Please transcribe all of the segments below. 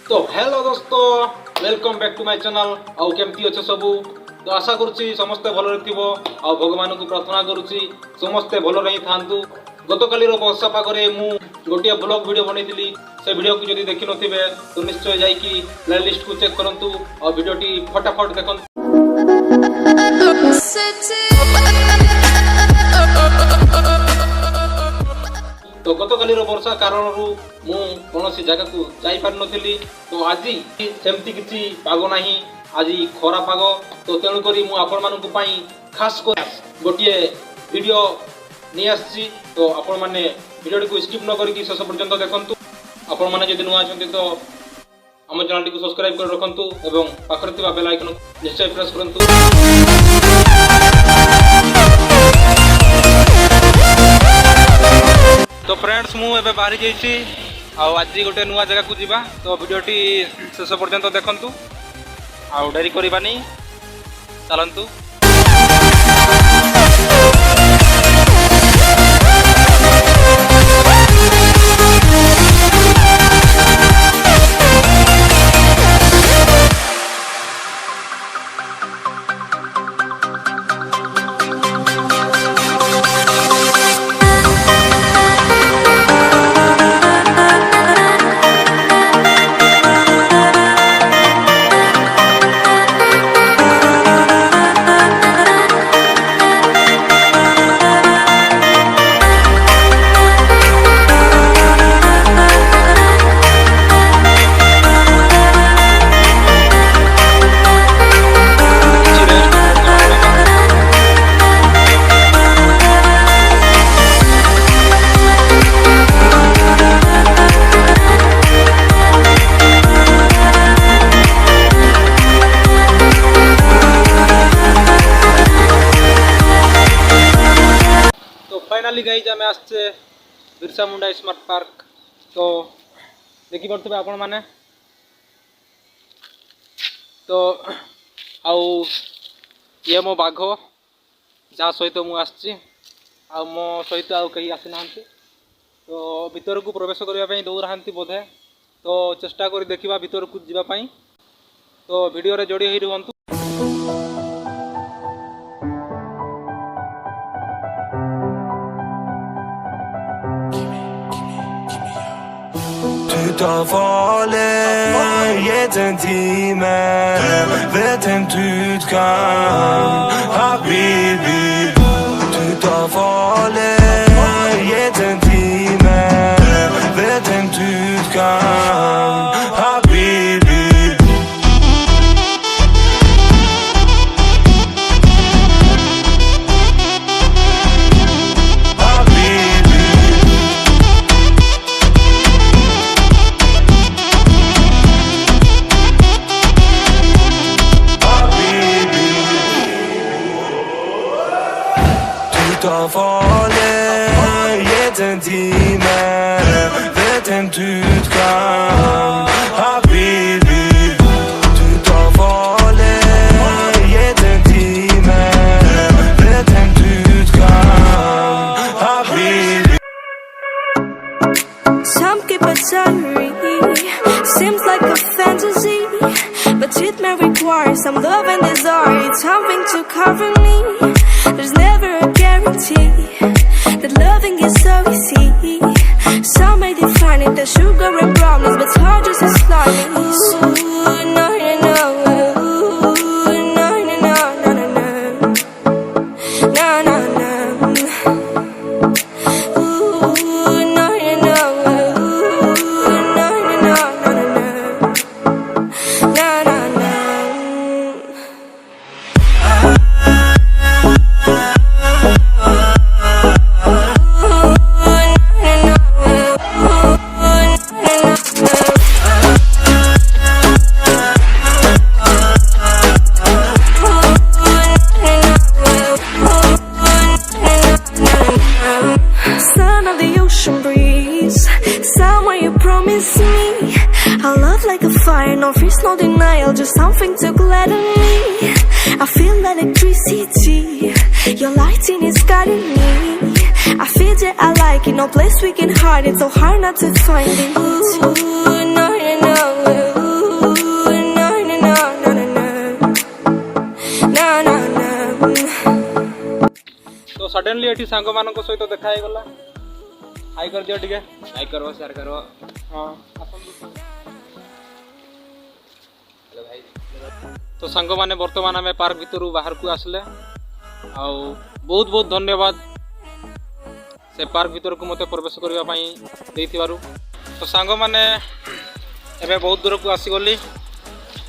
तो हेलो दोस्तों, welcome back to my channel. आउ केमती अच्छे सबू? तो आशा करुच्ची समस्ते भल थो। आ भगवान को प्रार्थना करुच्ची समस्ते भल रही थांतु। गत काली वर्षा पागरे मु गोटे ब्लॉग वीडियो बनई से वीडियो को जदि देखि नथिबे तो निश्चय जाइकी प्लेलिस्ट को चेक करंतु और वीडियोटी फटाफट देखंतु। तो गत काली वर्षा कारण मु कौन जगह को जाई पार नथिली। तो आज सेमती किसी पाग नाही, आज खरा पाग। तो तेणुक मु आपण मानक पई खास कर गोटे वीडियो नहीं आसी। तो आपण माने वीडियो को स्किप न करके शेष पर्यंत देखंतु। आपण माने जदि नुआ अछंती तो आम चैनल को सब्सक्राइब कर रखंतु एवं पाखरे थिबा बेल आइकन निश्चय प्रेस करंतु। तो फ्रेंड्स मु एबे बाहरी जाइछि आ आज गोटे नुआ जगह को जीवा। तो वीडियोटी शेष पर्यंत देखंतु आ डेरी करबानी, चलंतु। फाइनाली गाइज आम आसचे बिरसा मुंडा स्मार्ट पार्क। तो देखी पड़े आपण मैंने। तो आउ ये मो बाघ जहाँ सहित मु आसची आ मो सहित आउ कहीं आसी ना। तो भीतर को प्रवेश करने दौरा बोधे। तो चेष्टा कर देखा भीतर को जावाई। तो वीडियो रे जोड़ी रुहतु। Utav farlig, gitt en time, vet en utgang, habibi. Utav farlig, gitt en time, vet en utgang, habibi. Utav farlig, gitt en time, vet en utgang, habibi. Utav farlig, gitt en time, vet en utgang, habibi. Some keep a diary, seems like a fantasy, but it may require some love and desire, something to cover me. There's never a guarantee that loving is so easy. Some may define it as sugar and brownies, but hard just as slimy. Ooh, no, no, no. Ooh, no, no, no, no, no, no. No, no, no. Ooh, no, no, no. Ooh, no, no, no, no, no, no. No, no, no. Son of the ocean breeze, somewhere you promised me a love like a fire, no fears, no denial, just something to gladden me. I feel electricity, your lighting is guiding me. I feel that I like it, no place we can hide it, so hard not to find it. Ooh, no, no, no. Suddenly एठी सांग मानक सहित देखा हे गला high कर दियो टिके like करो शेयर करो। हां हेलो भाई। तो सांग माने वर्तमान आम पार्क भितर बाहर को आसले आउ बहुत बहुत धन्यवाद से पार्क भितर को मते प्रवेश करबा पई देथिबारु। तो सांग माने एबे बहुत दूर को आसीगली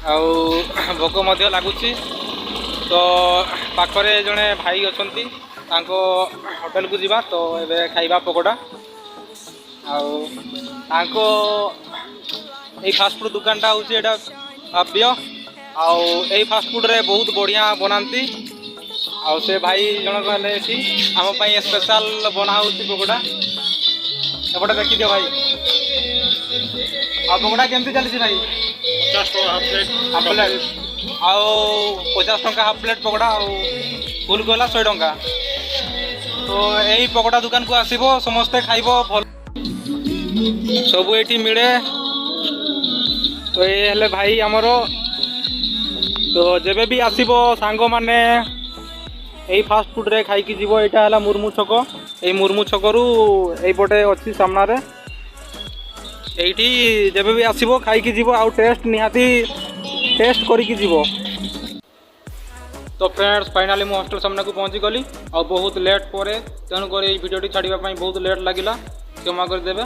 आउ भोक मध्य लागुची। तो पाखरे जड़े भाई अछंती तांको होटल को जीवा तो एबे खाइबा पकोड़ा आउ तांको ए फास्ट फूड दुकानटा होची एटा भव्य आउ ए फास्ट फूड रे बहुत बढ़िया बनाती आउ से भाई जन कहले एठी आम पई स्पेशल बना होची पकोड़ा एपटे देखि दियो भाई। आ पकोड़ा केमती चली भाई? 50 टका हाफ प्लेट आउ 50 टका हाफ प्लेट पकोड़ा आउ फुल गला 100 टका। तो यही पकोड़ा दुकान को आसीबो समस्ते खाइबो भल सब एठी मिले। तो ये हेले भाई आमर तो जेबे भी आसीबो सांग माने यही फास्ट फूड रे खाई की जीवो। एटा हला मुर्मू छक ए मुर्मू छकरू एई पटे अछि सामना रे एठी जेबे भी आसीबो खाई की जीवो आउ टेस्ट निहाती टेस्ट करी की जीवो। तो फ्रेंड्स फाइनाली मु हॉस्टल सामने को पहुंची गली और बहुत लेट परे तेणु कर भिडियोटी छाड़ा बहुत लेट लगिला क्षमा कर देबे।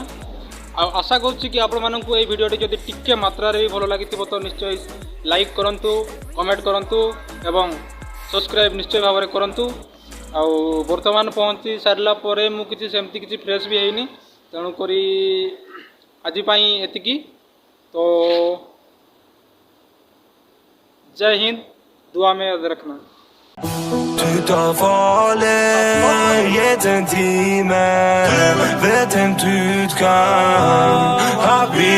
आशा करुच्ची कि आपण मानक ये भिडियोटी जदि टिके मात्रा रे भी भल लगी तो निश्चय लाइक करंतु कमेंट करंतु एवं सब्सक्राइब निश्चय भाव में करंतु। आउ वर्तमान पहुंची सारला परे मु किछि सेमती किछि फ्रेश भी हैनी तेणु करी आज पाई एतिकी। तो जय हिंद दुआ में याद रखना। Du tar farlig, gitt en time, vet en utgang. Har vi